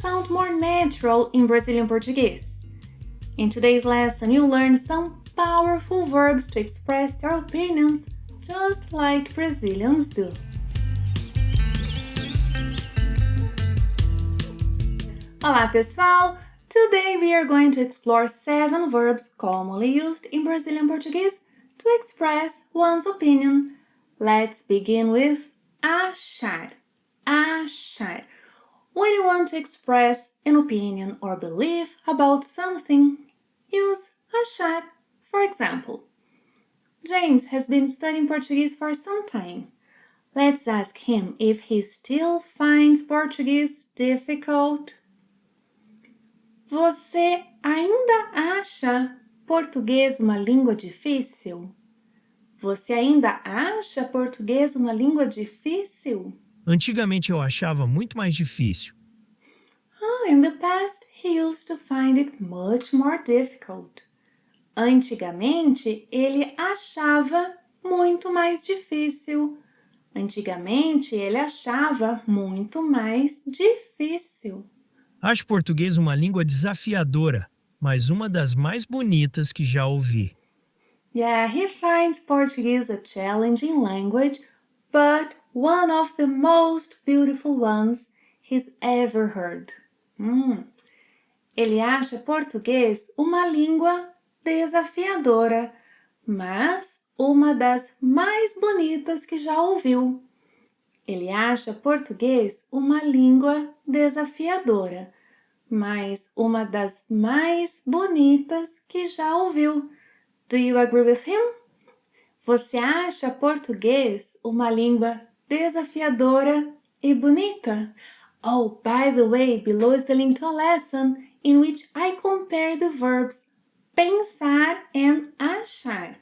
sound more natural in Brazilian Portuguese. In today's lesson, you'll learn some powerful verbs to express your opinions just like Brazilians do. Olá, pessoal! Today we are going to explore 7 verbs commonly used in Brazilian Portuguese to express one's opinion. Let's begin with achar. Achar. When you want to express an opinion or belief about something, use achar. For example, James has been studying Portuguese for some time. Let's ask him if he still finds Portuguese difficult. Você ainda acha português uma língua difícil? Você ainda acha português uma língua difícil? Antigamente eu achava muito mais difícil. In the past, he used to find it much more difficult. Antigamente, ele achava muito mais difícil. Antigamente, ele achava muito mais difícil. Acho português uma língua desafiadora, mas uma das mais bonitas que já ouvi. Yeah, he finds Portuguese a challenging language, but one of the most beautiful ones he's ever heard. Ele acha português uma língua desafiadora, mas uma das mais bonitas que já ouviu. Ele acha português uma língua desafiadora, mas uma das mais bonitas que já ouviu. Do you agree with him? Você acha português uma língua desafiadora e bonita? Oh, by the way, below is the link to a lesson in which I compare the verbs pensar and achar.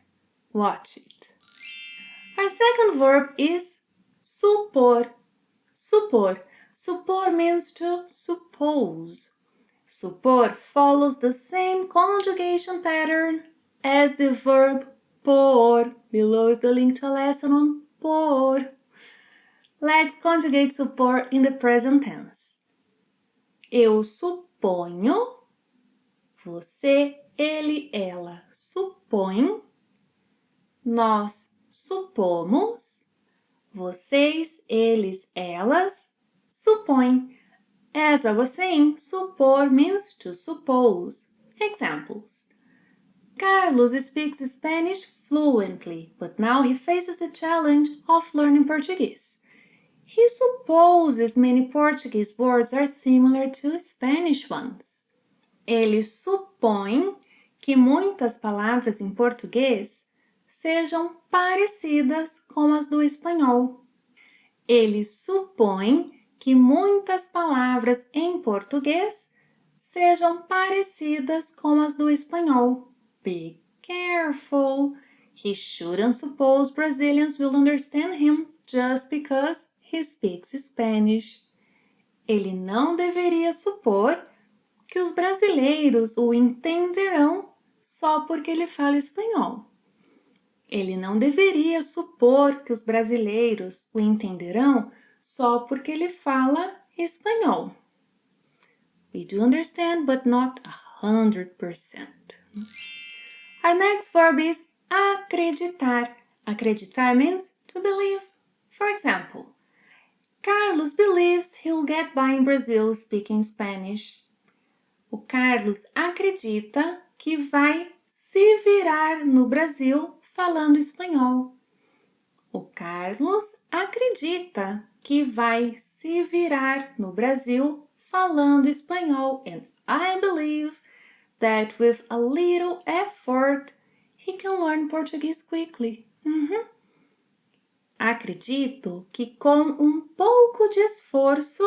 Watch it. Our second verb is supor. Supor. Supor means to suppose. Supor follows the same conjugation pattern as the verb por. Below is the link to a lesson on por. Let's conjugate supor in the present tense. Eu suponho. Você, ele, ela supõe. Nós supomos. Vocês, eles, elas supõem. As I was saying, supor means to suppose. Examples. Carlos speaks Spanish fluently, but now he faces the challenge of learning Portuguese. He supposes many Portuguese words are similar to Spanish ones. Ele supõe que muitas palavras em português sejam parecidas com as do espanhol. Ele supõe que muitas palavras em português sejam parecidas com as do espanhol. Be careful! He shouldn't suppose Brazilians will understand him just because he speaks Spanish. Ele não deveria supor que os brasileiros o entenderão só porque ele fala espanhol. Ele não deveria supor que os brasileiros o entenderão só porque ele fala espanhol. We do understand, but not 100%. Our next verb is acreditar. Acreditar means to believe. For example, Carlos believes he'll get by in Brazil speaking Spanish. O Carlos acredita que vai se virar no Brasil falando espanhol. O Carlos acredita que vai se virar no Brasil falando espanhol. And I believe that with a little effort, he can learn Portuguese quickly. Acredito que com pouco de esforço,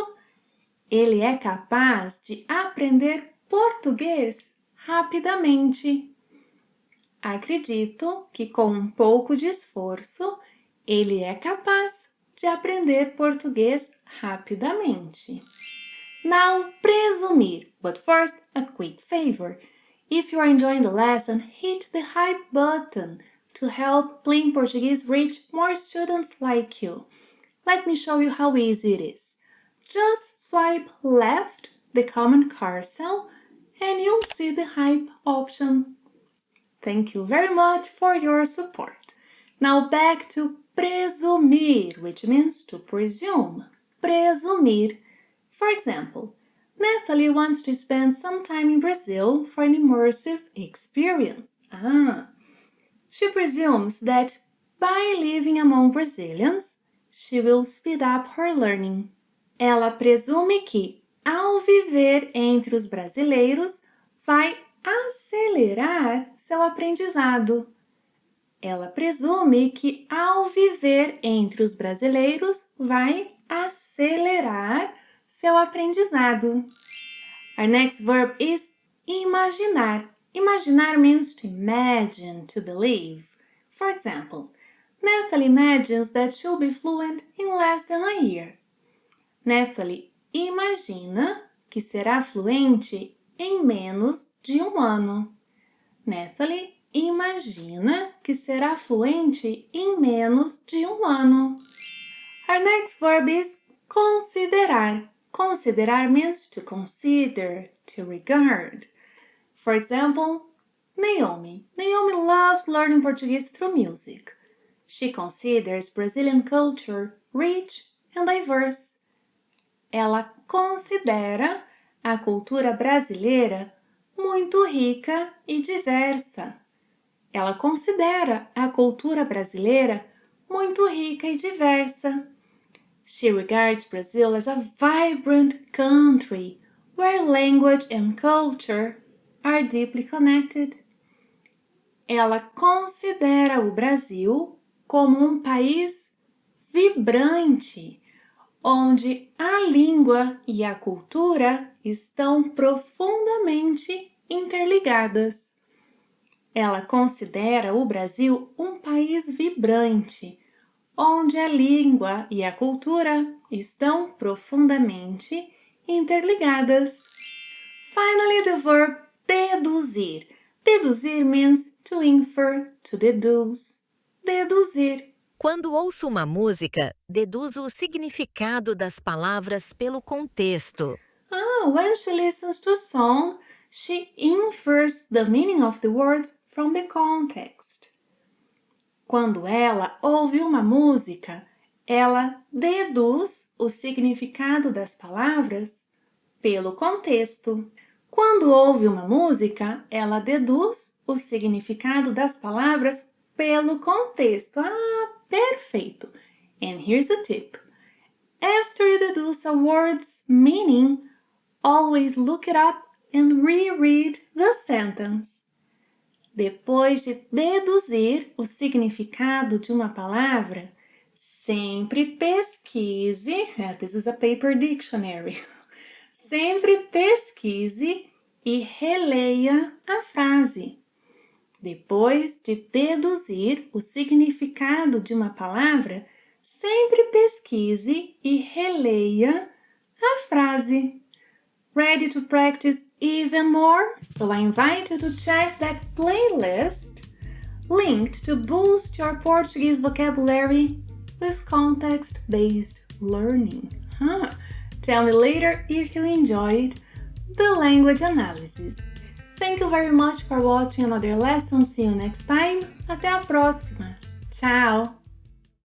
ele é capaz de aprender português rapidamente. Acredito que com pouco de esforço, ele é capaz de aprender português rapidamente. Now, presumir. But first, a quick favor. If you are enjoying the lesson, hit the hype button to help Plain Portuguese reach more students like you. Let me show you how easy it is. Just swipe left the common car cell and you'll see the hype option. Thank you very much for your support. Now back to presumir, which means to presume. Presumir. For example, Natalie wants to spend some time in Brazil for an immersive experience. She presumes that by living among Brazilians, she will speed up her learning. Ela presume que, ao viver entre os brasileiros, vai acelerar seu aprendizado. Ela presume que, ao viver entre os brasileiros, vai acelerar seu aprendizado. Our next verb is imaginar. Imaginar means to imagine, to believe. For example, Natalie imagines that she'll be fluent in less than a year. Natalie imagina que será fluente em menos de um ano. Natalie imagina que será fluente em menos de um ano. Our next verb is considerar. Considerar means to consider, to regard. For example, Naomi. Naomi loves learning Portuguese through music. She considers Brazilian culture rich and diverse. Ela considera a cultura brasileira muito rica e diversa. Ela considera a cultura brasileira muito rica e diversa. She regards Brazil as a vibrant country where language and culture are deeply connected. Ela considera o Brasil como um país vibrante, onde a língua e a cultura estão profundamente interligadas. Ela considera o Brasil um país vibrante, onde a língua e a cultura estão profundamente interligadas. Finally, the verb deduzir. Deduzir means to infer, to deduce. Deduzir. Quando ouço uma música, deduzo o significado das palavras pelo contexto. When she listens to a song, she infers the meaning of the words from the context. Quando ela ouve uma música, ela deduz o significado das palavras pelo contexto. Quando ouve uma música, ela deduz o significado das palavras pelo contexto. Perfeito! And here's a tip. After you deduce a word's meaning, always look it up and reread the sentence. Depois de deduzir o significado de uma palavra, sempre pesquise, this is a paper dictionary, sempre pesquise e releia a frase. Depois de deduzir o significado de uma palavra, sempre pesquise e releia a frase. Ready to practice even more? So I invite you to check that playlist linked to boost your Portuguese vocabulary with context-based learning. Tell me later if you enjoyed the language analysis. Thank you very much for watching another lesson. See you next time. Até a próxima. Tchau!